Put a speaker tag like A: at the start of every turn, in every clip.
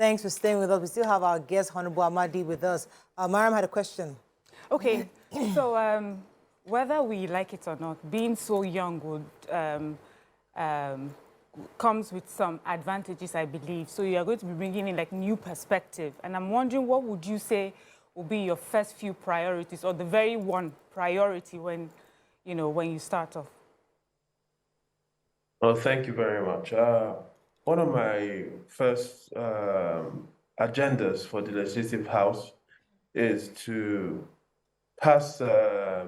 A: Thanks for staying with us. We still have our guest, Honorable Amadi, with us. Mariam had a question.
B: Okay, so whether we like it or not, being so young would comes with some advantages, I believe. So you are going to be bringing in like new perspective. And I'm wondering, what would you say will be your first few priorities, or the very one priority when, when you start off?
C: Well, thank you very much. One of my first agendas for the Legislative House is to pass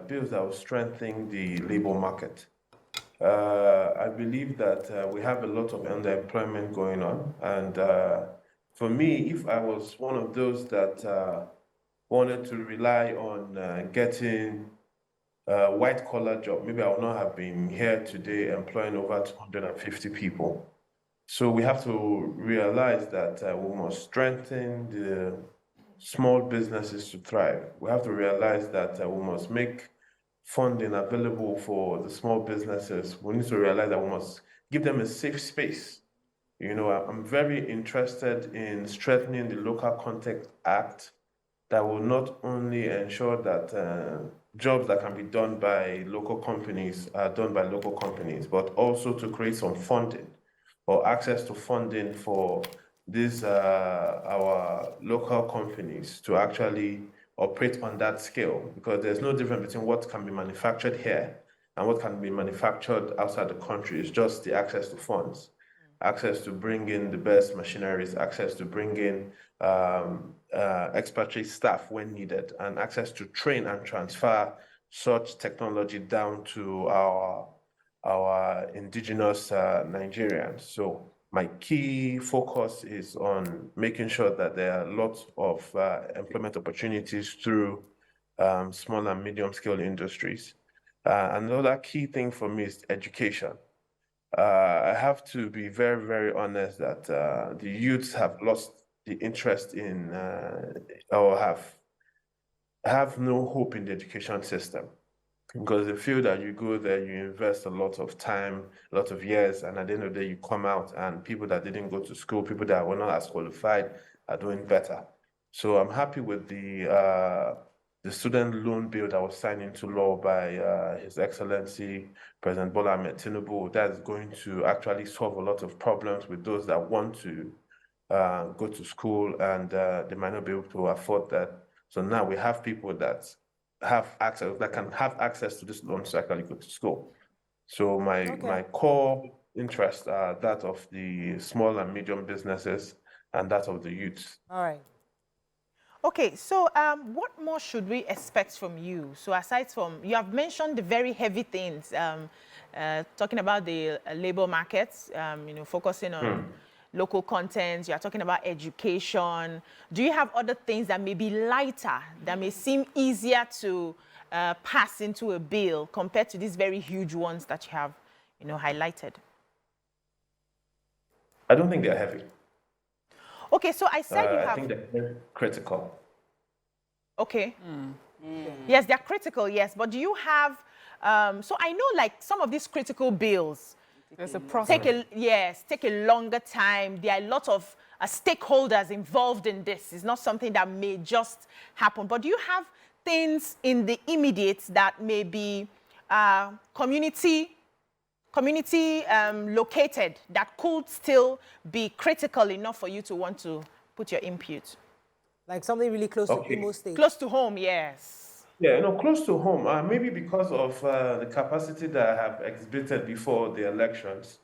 C: bills that will strengthen the labor market. I believe that we have a lot of underemployment going on. And for me, if I was one of those that wanted to rely on getting a white-collar job, maybe I would not have been here today employing over 250 people. So we have to realize that we must strengthen the small businesses to thrive. We have to realize that we must make funding available for the small businesses. We need to realize that we must give them a safe space. I'm very interested in strengthening the Local Content Act that will not only ensure that jobs that can be done by local companies are done by local companies, but also to create some funding or access to funding for these our local companies to actually operate on that scale, because there's no difference between what can be manufactured here and what can be manufactured outside the country. It's just the access to funds, access to bring in the best machineries, access to bring in expatriate staff when needed, and access to train and transfer such technology down to our indigenous Nigerians. So my key focus is on making sure that there are lots of employment opportunities through small and medium scale industries. Another key thing for me is education. I have to be very, very honest that the youths have lost the interest in or have no hope in the education system, because they feel that you go there, you invest a lot of time, a lot of years, and at the end of the day, you come out and people that didn't go to school, people that were not as qualified are doing better. So I'm happy with the student loan bill that was signed into law by His Excellency President Bola Ahmed Tinubu. That is going to actually solve a lot of problems with those that want to go to school and they might not be able to afford that. So now we have people that can have access to this loan to actually go to school. So my core interests are that of the small and medium businesses and that of the youth.
A: All right.
D: Okay, so what more should we expect from you? So aside from, you have mentioned the very heavy things, talking about the labor markets, focusing on local content, you are talking about education. Do you have other things that may be lighter, that may seem easier to pass into a bill compared to these very huge ones that you have, highlighted?
C: I don't think they're heavy.
D: Okay, so I said you have...
C: I think they're very critical.
D: Okay. Yes, they're critical, yes. But do you have... so I know, like, some of these critical bills...
B: There's a process.
D: Take a longer time. There are a lot of stakeholders involved in this. It's not something that may just happen. But do you have things in the immediate that may be community located that could still be critical enough for you to want to put your input?
A: Like something really close to Imo State.
D: Close to home, yes.
C: Yeah, close to home. Maybe because of the capacity that I have exhibited before the elections,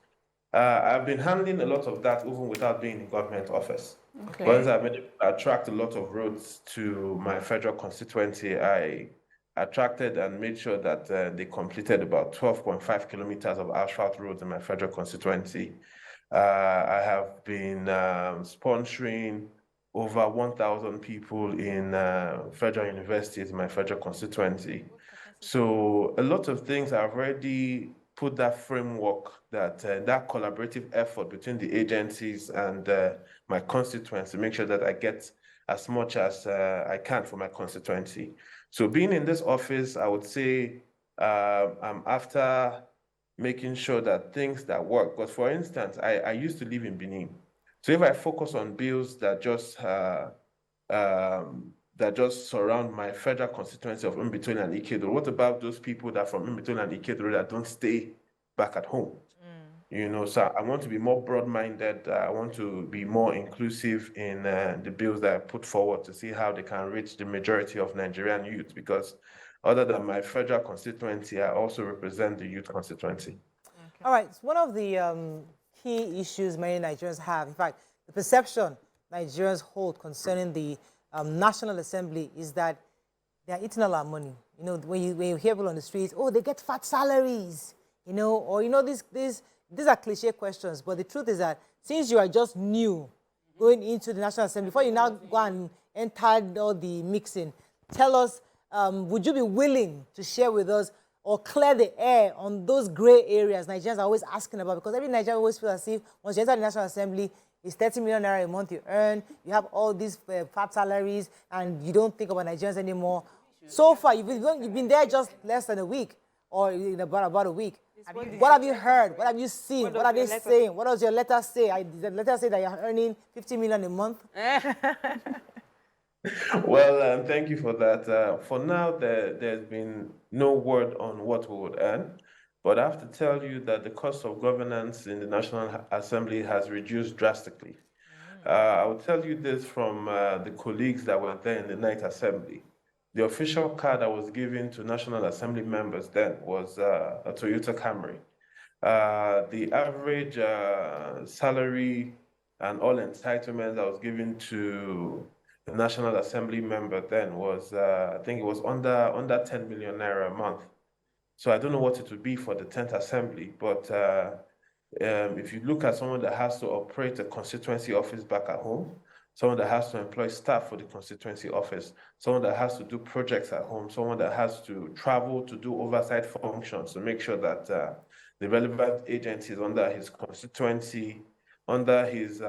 C: I've been handling a lot of that even without being in government office.
D: Okay.
C: Once I attract a lot of roads to my federal constituency, I attracted and made sure that they completed about 12.5 kilometers of asphalt roads in my federal constituency. I have been sponsoring over 1,000 people in federal universities in my federal constituency. So a lot of things I've already put that framework, that collaborative effort between the agencies and my constituents to make sure that I get as much as I can for my constituency. So being in this office, I would say I'm after making sure that things that work. Because for instance, I used to live in Benin. So if I focus on bills that just surround my federal constituency of Mbaitoli and Ikeduru, what about those people that are from Mbaitoli and Ikeduru that don't stay back at home? You know, so I want to be more broad-minded. I want to be more inclusive in the bills that I put forward to see how they can reach the majority of Nigerian youth, because other than my federal constituency, I also represent the youth constituency.
A: Okay. All right, one of the key issues many Nigerians have, in fact, the perception Nigerians hold concerning the National Assembly is that they are eating all our money. You know, when you hear people on the streets, oh, they get fat salaries, you know, or, you know, these are cliche questions, but the truth is that since you are just new going into the National Assembly, before you now go and enter all the mixing, tell us, would you be willing to share with us or clear the air on those gray areas Nigerians are always asking about? Because every Nigerian always feels as if once you enter the National Assembly, it's 30 million naira a month you earn, you have all these fat salaries, and you don't think about Nigerians anymore. So far, you've been there just less than a week, or in about a week. What have you heard? What have you seen? What are they saying? What does your letter say? Did the letter say that you're earning 50 million a month?
C: Well, thank you for that. For now, there's been no word on what we would earn, but I have to tell you that the cost of governance in the National Assembly has reduced drastically. I will tell you this from the colleagues that were there in the night assembly. The official car that was given to National Assembly members then was a Toyota Camry. The average salary and all entitlements that was given to the National Assembly member then was, I think it was under 10 million naira a month. So I don't know what it would be for the 10th Assembly, but if you look at someone that has to operate a constituency office back at home, someone that has to employ staff for the constituency office, someone that has to do projects at home, someone that has to travel to do oversight functions to make sure that the relevant agencies under his constituency, under his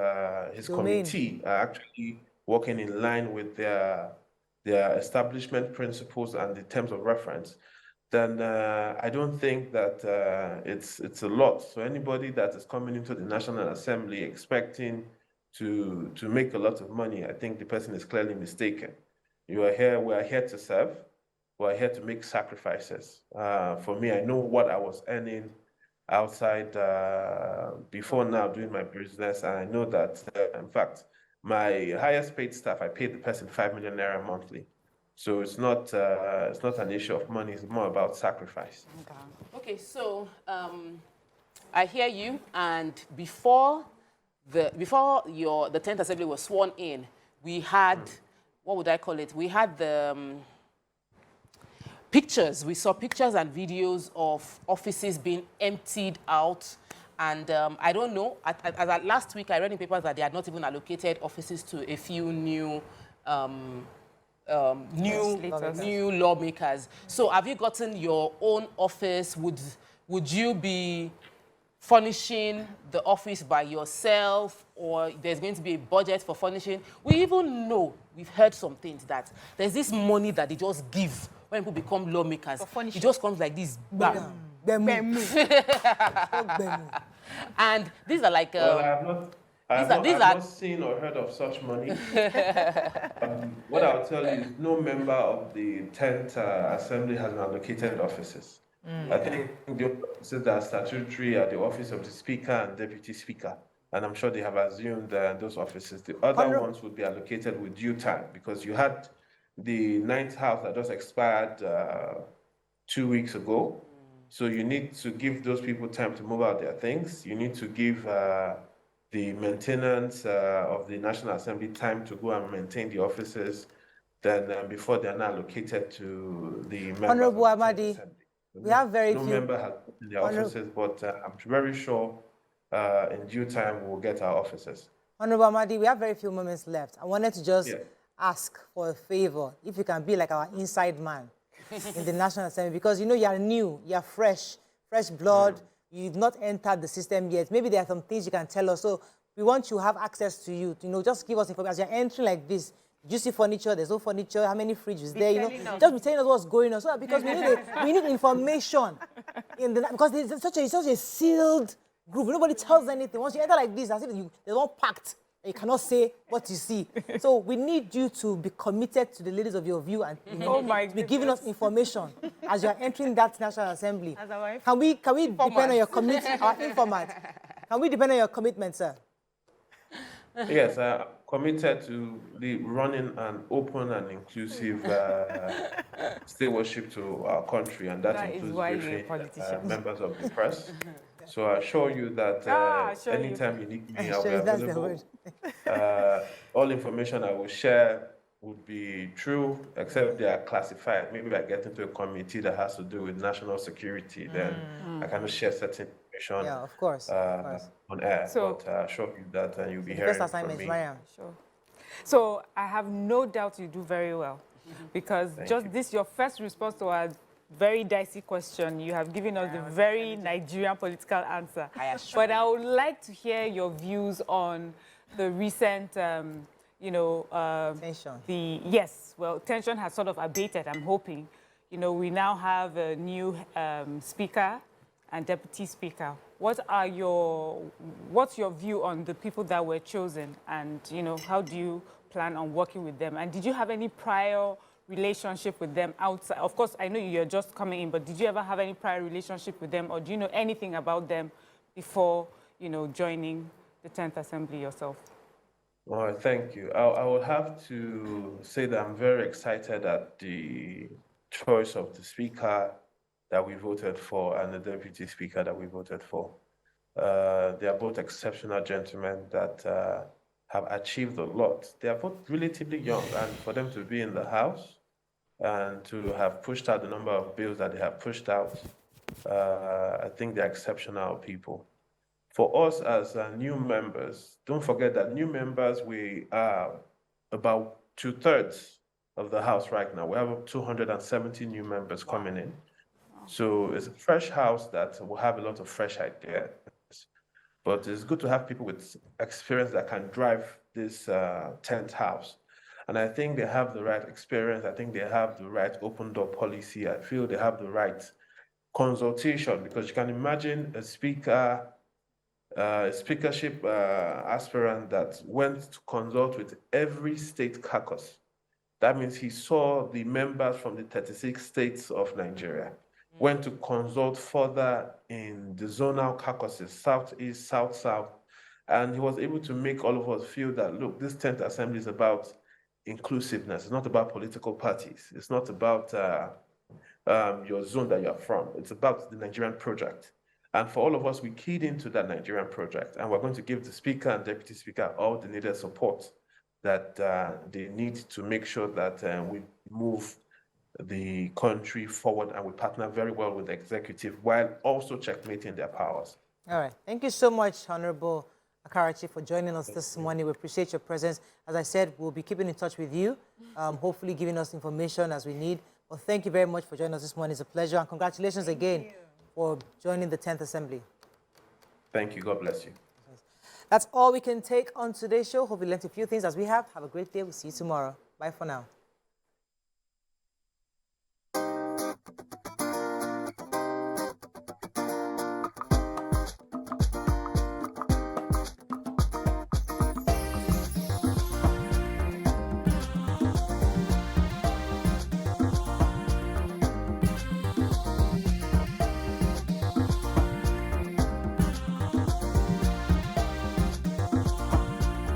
C: committee are actually working in line with their establishment principles and the terms of reference, then I don't think that it's a lot. So anybody that is coming into the National Assembly expecting to make a lot of money, I think the person is clearly mistaken. We are here to serve. We are here to make sacrifices. For me, I know what I was earning outside before now doing my business, and I know that, in fact, my highest paid staff, I paid the person 5 million naira monthly. So it's not an issue of money, it's more about sacrifice.
E: Okay, so I hear you, and before the 10th Assembly was sworn in, we had, what would I call it? We had the pictures. We saw pictures and videos of offices being emptied out. And I don't know, last week I read in papers that they had not even allocated offices to a few new lawmakers. So have you gotten your own office? Would you be furnishing the office by yourself, or there's going to be a budget for furnishing? We even know, we've heard some things that there's this money that they just give when people become lawmakers. It just comes like this. Bam. And these are like
C: well, I have not seen or heard of such money. What I'll tell you is no member of the 10th Assembly has allocated offices. I think the offices that are statutory are the office of the Speaker and Deputy Speaker, and I'm sure they have assumed those offices. The other ones would be allocated with due time, because you had the 9th House that just expired 2 weeks ago. So you need to give those people time to move out their things. You need to give the maintenance of the National Assembly time to go and maintain the offices, then before they are now allocated to the members.
A: Honorable Amadi, we have very few.
C: No member has in their offices, but I'm very sure in due time we'll get our offices.
A: Honorable Amadi, we have very few moments left. I wanted to just ask for a favor, if you can be like our inside man in the National Assembly, because you know you are new, you are fresh blood, you've not entered the system yet. Maybe there are some things you can tell us. So we want to have access to you. You know, just give us information. As you're entering like this, do you see furniture? There's no furniture. How many fridges there? You know, just be telling us what's going on. So that, because we need information because it's such a sealed group. Nobody tells anything. Once you enter like this, as if there's one pact You cannot say what you see. So we need you to be committed to the leaders of your view and
B: Oh my
A: to be giving us information as you are entering that National Assembly.
D: As our
A: Can we depend on your commitment, our informant? Can we depend on your commitment, sir?
C: Yes, committed to running an open and inclusive stewardship to our country, and that
B: That is
C: includes
B: why you're a
C: briefing
B: politician.
C: members of the press. So I assure you that
B: assure you.
C: anytime you need me, I'll be
A: Sure, that's the
C: available.
A: word.
C: All information I will share would be true, except they are classified. Maybe I get into a committee that has to do with national security, then I cannot share certain information
A: Yeah, of course.
C: on air.
B: So-
C: but I assure you that you'll be
A: The
C: hearing
A: first
C: from
A: assignment,
C: me.
A: Mariam.
B: Sure. So I have no doubt you do very well, because just
C: you.
B: this, your first response to our very dicey question, you have given us the very Nigerian political answer. But I would like to hear your views on the recent,
A: Tension.
B: tension has sort of abated, I'm hoping. We now have a new speaker and deputy speaker. What's your view on the people that were chosen, and how do you plan on working with them? And did you have any prior relationship with them outside? Of course, I know you're just coming in, but did you ever have any prior relationship with them, or do you know anything about them before joining the 10th Assembly yourself?
C: Well, thank you. I would have to say that I'm very excited at the choice of the speaker that we voted for and the deputy speaker that we voted for. They are both exceptional gentlemen that have achieved a lot. They are both relatively young, and for them to be in the House and to have pushed out the number of bills that they have pushed out, I think they're exceptional people. For us as new members, don't forget that new members, we are about 2/3 of the House right now. We have 270 new members coming in. So it's a fresh House that will have a lot of fresh ideas. But it's good to have people with experience that can drive this 10th House. And I think they have the right experience. I think they have the right open door policy. I feel they have the right consultation, because you can imagine a speakership aspirant that went to consult with every state caucus. That means he saw the members from the 36 states of Nigeria, went to consult further in the zonal caucuses, Southeast, South-South, and he was able to make all of us feel that, look, this 10th Assembly is about inclusiveness. It's not about political parties. It's not about your zone that you're from. It's about the Nigerian project. And for all of us, we keyed into that Nigerian project, and we're going to give the speaker and deputy speaker all the needed support that they need to make sure that we move the country forward, and we partner very well with the executive while also checkmating their powers.
A: All right. Thank you so much, Honorable Akarachi, for joining us this morning. We appreciate your presence. As I said, we'll be keeping in touch with you, hopefully giving us information as we need. Well, thank you very much for joining us this morning. It's a pleasure, and congratulations again for joining the 10th Assembly.
C: Thank you. God bless you.
A: That's all we can take on today's show. Hope you learned a few things as we have. Have a great day. We'll see you tomorrow. Bye for now.